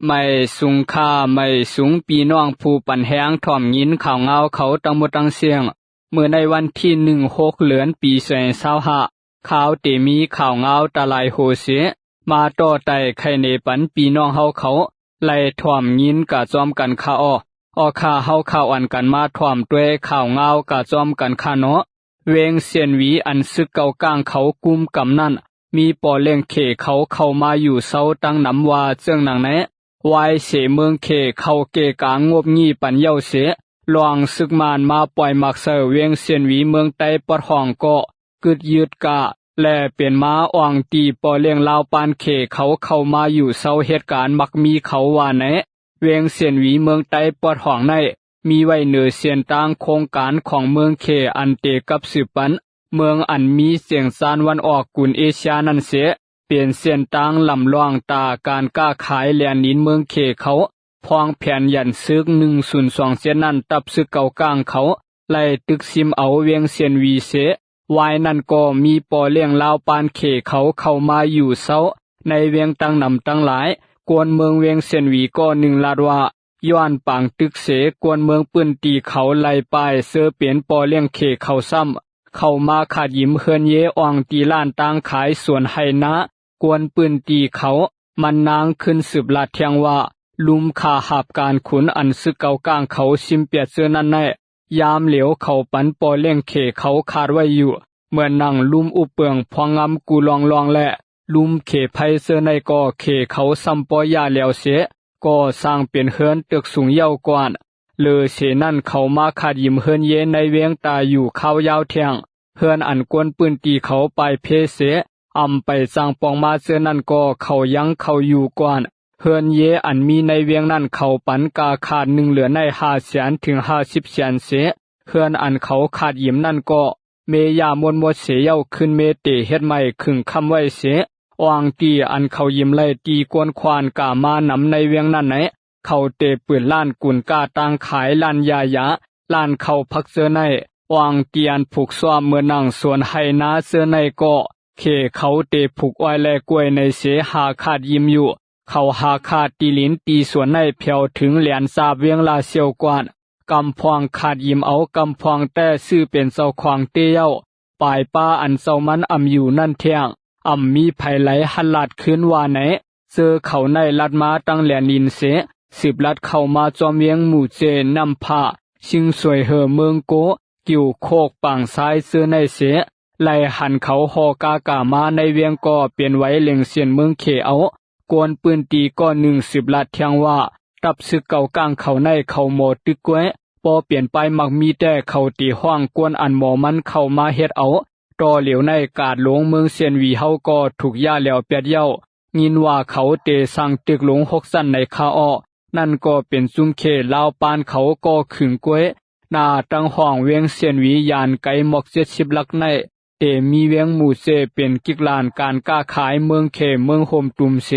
ไม่สุงค่าไม่สูงปีน้องผู้ปันแหงถ่อมยินข่าวเงาเขาตั้งหมดตั้งเสียงเมื่อในวันที่16เดือนปี2025ข่าวเตมีข่าวเงาตะลายโหเสมาต่อไต่ไข่เนปันปีน้องเฮาเขาไล่ถ่อมยินกะจอมกันค่าอค่าเฮาข่าวอันกันมาถ่อมด้วยข่าวเงากะจอมกันค่าเนาะเวงเสียนหวีอันซึกเก่ากลางเขากุมกำนั่นมีปอเล่งเขเขาเข้ามาอยู่เซาตั้งนำว่าเจิงหนังแนะวายเสเมืองเขเขาเกกางงบงี้ปันเย้าเสลวงซึกมานมาปล่อยมักเสเวียงเซียนหวีเมืองใต้ปอดห้องก็กึดยืดกะและเป็นมาอ่องตีปอเลี้ยงลาวปานเขเขาเข้ามาอยู่เซาเหตุการณ์มักมีเขาว่าแนะเวียงเซียนหวีเมืองใต้ปอดห้องในมีไว้เหนือเสียนตางโครงการของเมืองเขอันเตกับสืบปันเมืองอันมีเสียงซานวันออกกุนเอเชียนั่นเสเปลี่ยนเส้นตางลำล่องตาการก้าขายแลนนินเมืองเขเขาพองแผ่นยันซึก102เส้นนั้นตับซึกเก่ากลางเขาไล่ตึกซิมเอาเวียงเซียนวีเสวายนั่นก็มีปอเลี้ยงลาวปานเขเขาเข้ามาอยู่เซาในเวียงตั้งนำตั้งหลายกวนเมืองเวียงเซียนวีก็1ลาดว่าย้อนปางตึกเสกวนเมืองปื้นตีเขาไล่ป้ายเสื้อเปลี่ยนปอเลี้ยงเขเขาซ้ำเข้ามาขาดยิมเฮือนเยอ่องตีล้านตางขายสวนไห้นะกวนปืนตีเขามันนางขึ้นสืบลาดเทียงว่าลุมขาหับการขุนอันซึกเก่ากลางเขาชิมเปียดเสื้อนั่นแน่ยามเหลียวเขาปันปอเล่งเขเขาขาดไว้อยู่เมื่อนั่งลุมอุเปืองพองงำกูลองและลุมเขไพเสื้อในก็เขเขาซ้ำปอยาแล้วเสก็สร้างเป็นเฮือนตึกสูงเย้ากว่าเลอเสนั่นเขามาขาดยิมเฮือนเยในเวียงตาอยู่ข้าวยาวเทียงเฮือนอันกวนปืนตีเขาไปเพเสอำไปสร้างปองมาเสื้อนั่นก็เขายังเขาอยู่กว่าเฮือนเยอันมีในเวียงนั่นเขาปันกาขาด1เหลือใน500,000ถึง50แสนเสเฮือนอันเขาขาดยิมนั่นก็เมยามวนหมดเสียเย้าขึ้นเมเตเฮ็ดใหม่ขึงคำไว้เสอวางตีอันเขายิมไล่ตีกวนควานกามานำในเวียงนั่นไหนเขาเตปืนล้านกุนกาตางขายล้านยายะล้านเขาพักเสื้อในวางเตียนผูกซ้อมเมื่อนั่งสวนไห้นาเสื้อในก็เขเขาเตผูกอ้อยและกล้วยในเสหาขาดยิมอยู่เขาหาขาดตีลินตีสวนในเพียวถึงเหรียญสาบเวียงลาเซียวกว่านกำพวงขาดยิมเอากำพวงแต่ซื้อเป็นเจ้าขวางเตี้ยวปลายป้าอันเจ้ามันอยู่นั่นเทียงมีไผไหลหันลาดขึ้นว่าไหนเจอเขาในลัดมาตั้งเหรียญลินเสสืบลัดเข้ามาจอมเวียงหมู่เจนำผ้าชิงสวยเหอเมืองโกกิ่วโคกปังซ้ายเสื้อในเสไล่หันเขาหอกากามาในเวียงก็เปลี่ยนไว้เล็งเสียนเมืองเขเอากวนปืนตีก็10ลัดเทียงว่าตับซึกเก่ากลางเขาในเขาหมดตึกแกวพอเปลี่ยนไปมักมีแต่เขาตีห้องกวนอันหมอมันเข้ามาเฮ็ดเอาต่อเหลียวในกาดหลงเมืองเซียนวีเฮาก็ถูกย่าแล้วเปียดเย้ายินว่าเขาเตสั่งตึกหลง6สั้นในคาอ้อนั่นก็เป็นซุ่มเขลาวปานเขาก็ขึงกวยหน้าตั้งห้องเวียงเซียนวียานไกหมอก70ลักในเตมีเวียงหมู่เซเป็นกิกลานการก้าขายเมืองเขเมืองโฮมตุมเส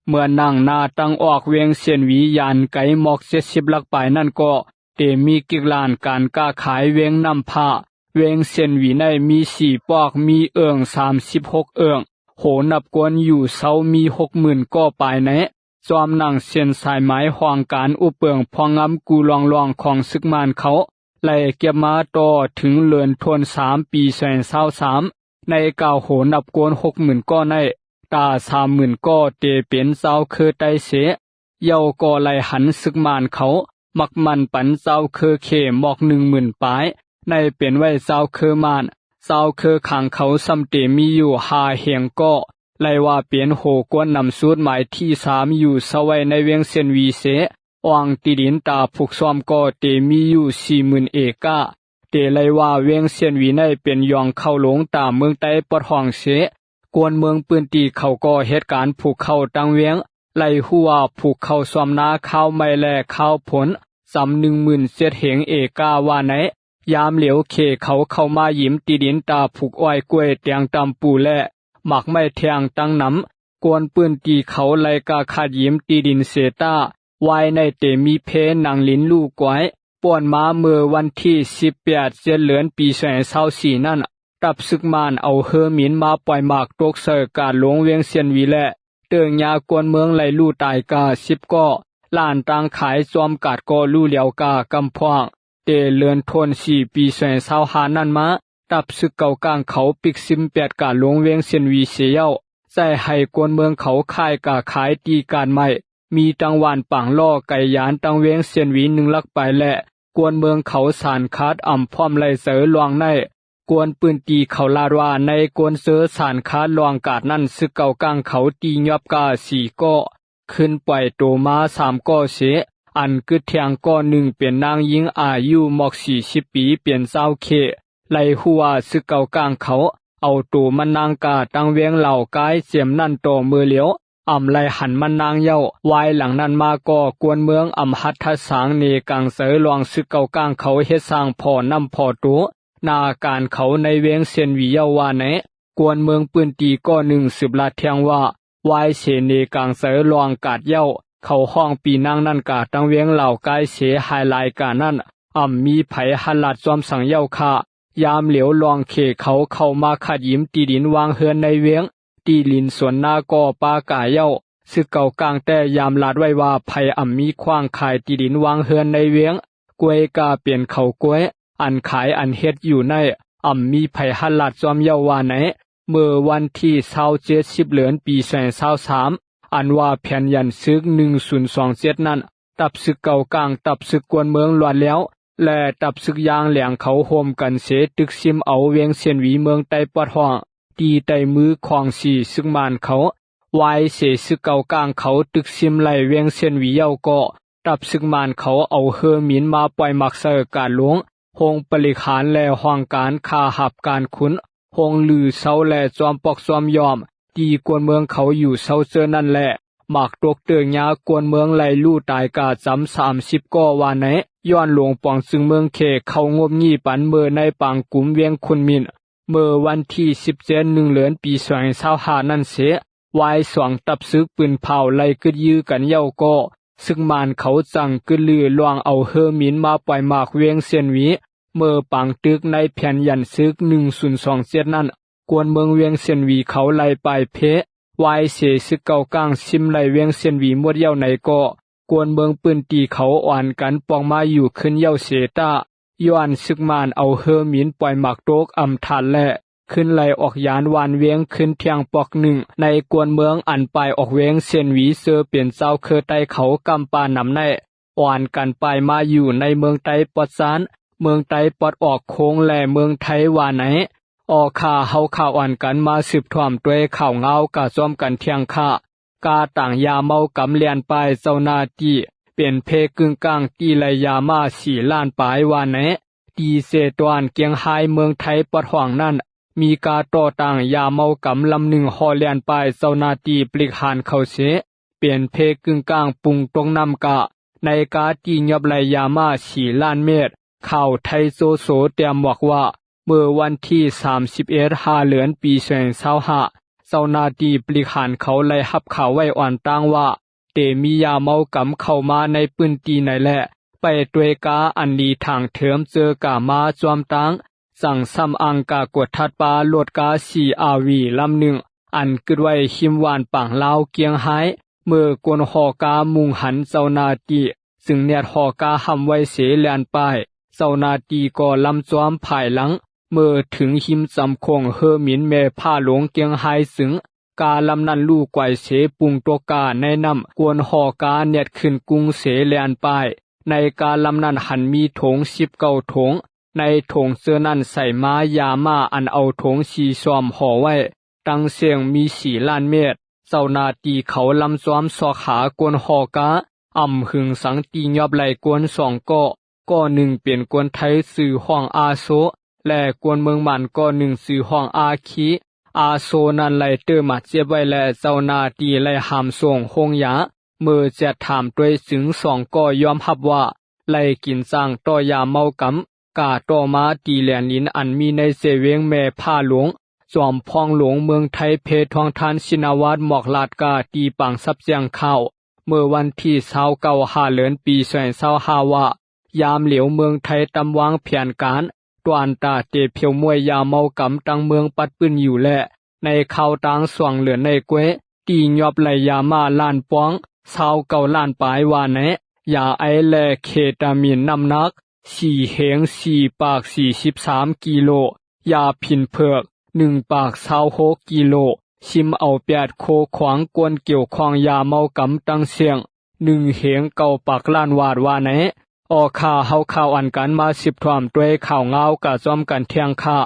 เมื่อนั่งหน้าตั้งออกเวียงเซียนวียานไกหมอก70ลักไปนั่นก็เตมีกิกลานการก้าขายเวียงนำผ้าเวียงเซียนวีในมี4ปอกมีเอิง36เอิงโหนับกวนอยู่เซามี60,000ก็ปลายแนะจอมนั่งเสียนสายไม้ห่องการอุเปิงพองงำกูลองของซึกมานเขาไล่เก็บมาต่อถึงเลือนทวน3ปี2023ในกาวโหนับกวน60,000ก็ในตา30,000ก็เตเป็นเจ้าคือไตเสเย้าก็ไล่หันซึกมานเขามักมันปันเจ้าคือเขหมอก10,000ปลายในเป็นไว้เจ้าคือมานเจ้าคือขังเขาสำเตมีอยู่5เหียงก็ไล่ว่าเปลี่ยนโหกวนนำสูตรหมายที่3อยู่สวัยในเวียงเซียนวีเสอวางตีดินตาผูกซ้อมก็เตมีอยู่40,000เอกะเตไล่ว่าเวียงเซียนวีในเป็นยองเข้าหลงตามเมืองใต้ปอดห้องเสกวนเมืองปืนตีเขาก็เหตุการณ์ผูกเข้าตั้งเวียงไล่หัวผูกเข้าซ้อมนาข้าวไม่แลข้าวผลสำ17,000เหงเอกะว่าไหนยามเหลียวเขเขาเข้ามายิ้มตีดินตาผูกอ้อยกล้วยเตียงตำปูและหมักไม่แทงตั้งน้ำกวนปืนตีเขาไล่กาขาดยิ้มตีดินเสตาวายในเตมีเพนางลิ้นลูกไว้ป ป่วนมาเมื่อวันที่18เดือนปี2024นั่นรับศึกมานเอาเฮอหมินมาปล่อยหมากตกเสอการหลวงเวียงเซียนวีและเติงยากวนเมืองไหลลู่ตายกา10ก่อล้านตังขายจอมกาดก่อลู่เหลียวกากำพวางเตเลือนทน4ปี2025นั่นมารับศึกเก่ากลางเขาปิก18การหลวงเวียงเซียนวีเสียเย้าใส่ให้กวนเมืองเขาค่ายกาขายตีการใหม่มีตังหวานปังล่อไก่ยานตังเวียงเซียนวี1ลักไปและกวนเมืองเขาสานคาดอ่ำพร้อมไหลเสอลวงในกวนปืนตีเขาลาดว่าในกวนเสือสานคาดลวงกาดนั่นซึกเก่ากลางเขาตียอบกา4ก่อขึ้นปล่อยโตมา3ก่อเสอันกึดเทียงก่อ1เป็นนางหญิงอายุหมอก40ปีเปลี่ยน20เคไหลหัวซึกเก่ากลางเขาเอาตัวมันนางกาตังเวียงเหล่ากายเสียมนั่นโตมือเหลียวอ่ำไลหันมันนางเย้าวายหลังนั้นมาก่อกวนเมืองอ่ำหัดทัดสางเนกังเสอลวงซึกเก่ากลางเขาเฮ็ดสร้างพ่อนำพ่อตัวนาการเขาในเวียงเซียนวีเย้าว่าไหนกวนเมืองปืนตีก่อ1สืบลาดเทียงว่าวายเสเนกังเสอลวงกาดเย้าเขาห้องปีนางนั่นกาตังเวียงเหล่ากายเสไฮไลท์กานั่นมีไผหันลาดจอมสังเย้าค่ะยามเหลียวลองเขเขาเข้ามาขัดยิ้มตีดินวางเฮือนในเวียงตีลินสวนนาก่อปากาเย้าซึกเก่ากลางแต่ยามลาดไว้ว่าไผมีขว้างขายตีดินวางเฮือนในเวียงกวยกาเปลี่ยนเขากวยอันขายอันเฮ็ดอยู่ในมีไผหันลาดจอมเย้าว่าไหนเมื่อวันที่27เดือนปี2023อันว่าแผ่นยันซึก1027นั้นตับซึกเก่ากลางตับซึกกวนเมืองหลวดแล้วและตับซึกยางแหลงเขาโฮมกันเสตึกซิมเอาเวียงเซียนวีเมืองใต้ปอดห้องตีใต้มือของ4ซึกมานเขาวายเสซึกเก่ากลางเขาตึกซิมไหลเวียงเซียนวีเย้าก็ตับซึกมานเขาเอาเฮอหมินมาปล่อยมักเสอการหลวงโฮงปริขานและห้องการคาหับการขุนโฮงลือเซาและจอมปอกจอมยอมตีกวนเมืองเขาอยู่เซาเจอนั่นแหละหมากตกเตืองยากวนเมืองไหลลู่ตายกาจำ30ก่อว่าไหนย้อนหลวงปองซึ่งเมืองเคเขางบงี้ปันเมื่อในปังกุมเวียงคุณมินเมื่อวันที่17เดือนปี2025นั่นเสวายสวงตับซึกปืนเผาไล่กึดยื้อกันเย้าก็ซึ่งมานเขาจังกึดลือลวงเอาเฮอหมินมาปล่อยหมากเวียงเซียนวีเมื่อปังตึกในแผ่นยันซึก1027นั่นกวนเมืองเวียงเซียนวีเขาไล่ไปเพวายเสซึกเก่ากลางซิมไล่เวียงเซียนวีหมดเย้าไหนก็กวนเมืองปืนตีเขาอ่อนกันปองมาอยู่ขึ้นเย้าเสตาย้อนซึกมานเอาเฮอหมินปล่อยหมากโตกทานและขึ้นไล่ออกยานวานเวียงขึ้นเทียงปอก1ในกวนเมืองอันไปออกเวียงเซียนวีเซอเปลี่ยนเจ้าเคอใต้เขากำปานำในอ่อนกันไปมาอยู่ในเมืองไต้ปอดซานเมืองไต้ปอดออกโค้งและเมืองไทยว่าไหนออกข่าเฮาข่าวอ่อนกันมาสืบถ่วมด้วยข่าวเงากะซ้อมกันเทียงค่ากาต่างยาเมากำเลียนไปเจ้าหน้าที่เป็นเพกึ่งกลางตีไลยามา4ล้านปลายว่าไหนตีเสตวนเกียงไฮเมืองไทยปอดห่วงนั่นมีกาต่อต่างยาเมากำลำ1ฮอเลียนไปเจ้าหน้าที่ปลิกหานเขาเสเปลี่ยนเพกึ่งกลางปุงตรงนำกะในกาตียอบไลยามา4ล้านเมตรข่าวไทยโซโซเตรียมบอกว่าเมื่อวันที่31เดือนปี2025เจ้าหน้าที่ปลิกหานเขาไล่หับข่าวไว้อ่อนต่างว่าเตมียาเมากำเข้ามาในปืนตีไหนแหละไปด้วยกาอันดีทางเถิมเจอกามาจอมตังสั่งซ้ำอังกากดทัดปาโหลดกา4 RV ลำ1อันกึดไว้หิมวานปังลาวเกียงไฮเมื่อกวนหอกามุงหันเจ้าหน้าที่ซึ่งเนียดหอกาหำไว้เสแลนไปเจ้าหน้าที่ก็ลำจอมภายหลังเมื่อถึงหิมจำคงเฮอหมินแม่ผ้าหลวงเกียงไฮซึ่งกาลำนั้นลู่ไกวเสปุงตัวกาแนะนำกวนหอกาเนียดขึ้นกรุงเสแลนไปในกาลำนั้นหันมีถง19ถงในถงเสื้อนั้นใส่ม้ายามาอันเอาถงสีซ้อมห่อไว้ตั้งเสียงมี4ล้านเมตรเจ้าหน้าที่เขาลำซ้อมสอกหากวนหอกาหึงสังตียอบไหลกวน2ก็1เปลี่ยนกวนไทยสื่อห้องอาโซและกวนเมืองมันก็1สื่อห้องอาคีอาโซนั้นไหลเตอมาเจ็บไว้และเจ้าหน้าที่ไหลหามส่งห้องยาเมื่อจะถามด้วยถึง2ก็ยอมรับว่าไหลกินสร้างต่อยาเมากำกาต่อมาตีแหลนลินอันมีในเสเวงแม่ผ้าหลวงจอมพองหลวงเมืองไทยเพทองทานชินวัตรหมอกลาดกาตีปังซับเสียงข่าวเมื่อวันที่29เดือนปี2025ว่าย ยามเหลียวเมืองไทยตำวางแผนการตวนตาเตเพียวมวยยาเมากำตังเมืองปัดปืนอยู่แลในข่าวตางสว่างเหลือในเกวตียอบไหลยามาล้านป้องชาวเก่าล้านปลายว่าแนะยาไอแลเคตามีนน้ำหนัก4เหง4ปาก43กิโลยาผินเผือก1ปาก26กิโลชิมเอา8โคขวางกวนเกี่ยวข้องยาเมากำตังเสียง1เหงเก่าปากล้านวาดว่าแนะออข่าเฮาข่าวอันกันมา10ถ่วมด้วยข่าวเงากะจอมกันเที่ยงค่ะ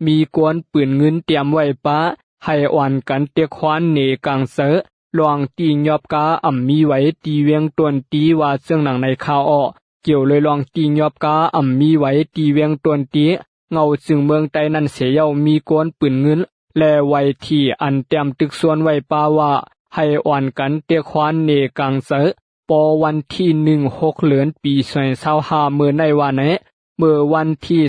มีกวนปืนเงินเตรียมไว้ปะให้อ่อนกันเตียควานเนกังเสอลวงตียอบกาอ่ำมีไว้ตีเวียงตวนตีว่าเสื่องหนังในข่าวอ้อเกี่ยวเลยลองตียอบกาอ่ำมีไว้ตีเวียงตวนตีเงาจึงเมืองใต้นั้นเสียเยามีกวนปืนเงินและไว้ที่อันเตรียมตึกส่วนไว้ปาว่าให้อ่อนกันเตียควานเนกังเสอปอวันที่16เดือนปี2025เมื่อในวันนี้เมื่อวันที่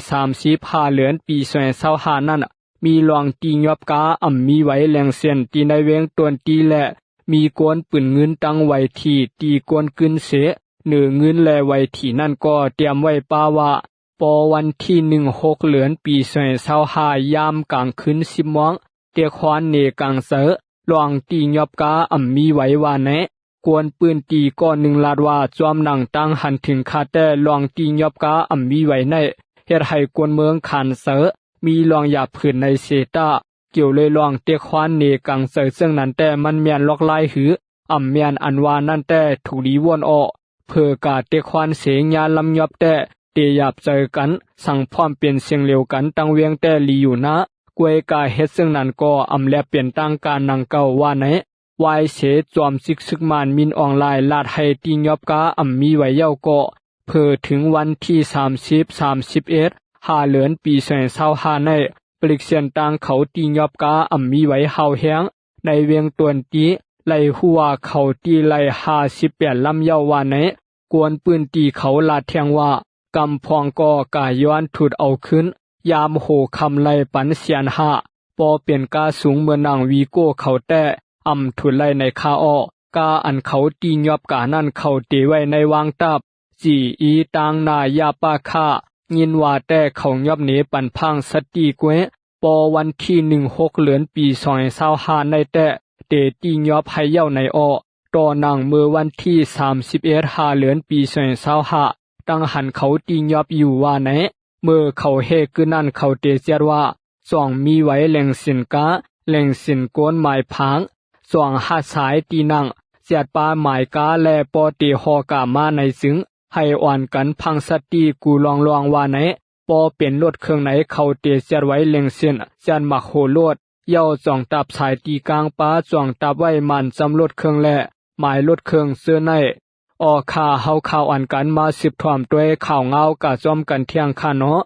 35เดือนปี2025นั้นมีหลวงตียอบกาอ่ำมีไว้แรงเสียนตีในเวงตวนตีและมีกวนปืนเงินตั้งไว้ที่ตีกวนกึนเสเนื้อเงินและไว้ที่นั่นก็เตรียมไว้ปาว่าปอวันที่16เดือนปี2025ยามกลางคืน10โมงเตียควานเนกังเสอหลวงตียอบกาอ่ำมีไว้ว่าแนะกวนปืนตีก้อน1ลาดว่าจอมหนังตั้งหันถึงคาแต่หลวงตียอบกาอ่ำมีไว้ในเฮ็ดให้กวนเมืองขันเสอมีลองหยาบผืนในเซตาเกี่ยวเลยลองเตะควานเนกังเสยซึ่งนั้นแต่มันเมียนลอกลายหืออ่ำเมียนอันวานั่นแต่ถูกดีวนออกเพื่อกาเตะควานเสียงยาลำยอบแต่เตหยาบเจอกันสั่งพร้อมเปลี่ยนเสียงเร็วกันตั้งเวียงแต่ลีอยู่นะกวยกาเฮ็ดซึ่งนั้นก็อ่ำแลเปลี่ยนตั้งการนังเก่าว่าไหนวายเสจอมซึกมานมินออนไลน์ลาดให้ติงยอบกาอ่ำมีไว้เย้าก็เพื่อถึงวันที่30-31 5เดือนปี2025ในปลิกเสียนตางเขาตียอบกาอ่ำมีไว้เฮาแห้งในเวียงตวนตีไล่หัวเขาตีไล่58ลำเยาว่าไหนกวนปืนตีเขาลาดแทงว่ากำพองก็กาย้อนถุดเอาขึ้นยามโหคำไล่ปันเสียน5ปอเปลี่ยนกาสูงเมื่อนางวีโก้เขาแต่อ่ำถุดไล่ในคาอ้อกาอันเขาตียอบกานั่นเขาเตไว้ในวางตับจีอีตางนายาปาคายินว่าแต่เขายอบเหนปันพังสติกวยปอวันที่16เดือนปี2025ในแต่เตตียอบให้เย้าในอ้อต่อนางเมื่อวันที่31เดือนปี2025ตั้งหันเขาตียอบอยู่ว่าไหนเมื่อเขาเฮกึนั่นเขาเตเจว่าส่องมีไว้แหล่งสินกาแหล่งสินโกนหมายพังส่องหัดสายตีนังเสียดปาหมายกาและปอเตฮอกามาในซึ่งให้อ่อนกันพังสติกูลองว่าไหนปอเป็นรถเครื่องไหนเขาเตเสียดไว้เล็งเส้นจันมักโหโลดเย้าจ่องตับสายตีกลางป้าจ่องตับไว้มันจำรถเครื่องและหมายรถเครื่องเสื้อในออกข่าเฮาข่าวอันกันมา10ถ่วมด้วยข่าวเงากะจอมกันเที่ยงค่ะเนาะ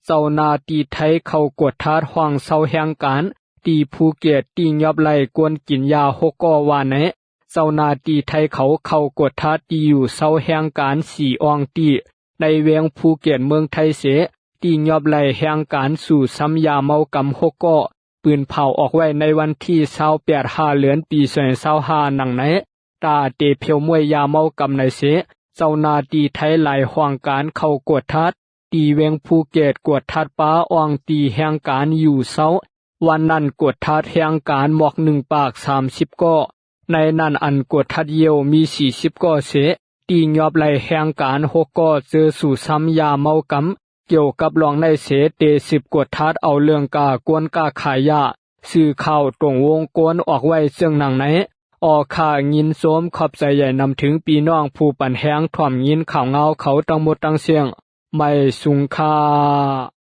เจ้านาตีไทยเขากดทาดห้องเศร้าแห่งการตีภูเก็ตตียอบไหลกวนกินยา6กว่าไหนเจ้านาตีไทยเขากดทัดตีอยู่เศร้าแห่งการ4อองตีในเวียงภูเก็ตเมืองไทยเสตียอบไหลแห่งการสู่ซ้ำยาเมากำ6กปืนเผาออกไว้ในวันที่28เดือนปี2025นังไหนตาเตเพียวมวยยาเมากำในเสเจ้านาตีไทยหลายห่วงการเขากดทัดตีเวียงภูเก็ตกดทัดป้าอองตีแห่งการอยู่เศร้าวันนั้นกดทัดแห่งการหมอก1ปาก30ก้อในนั้นอันกดทัดเยียวมี40ก้อเสตียอบไหลแห่งการ6ก้อเจอสู่ซ้ำยาเมากำเกี่ยวกับรองในเสเต10กดทัดเอาเรื่องกากวนกาขายยาสื่อข่าวตรงวงกวนออกไว้เสื่องหนังไหนออกข่ายินโสมขอบใจใหญ่นำถึงปีน้องผู้ปันแห้งถ่อมยินข่าวเงาเขาตั้งหมดตั้งเสียงไม่สุงค่า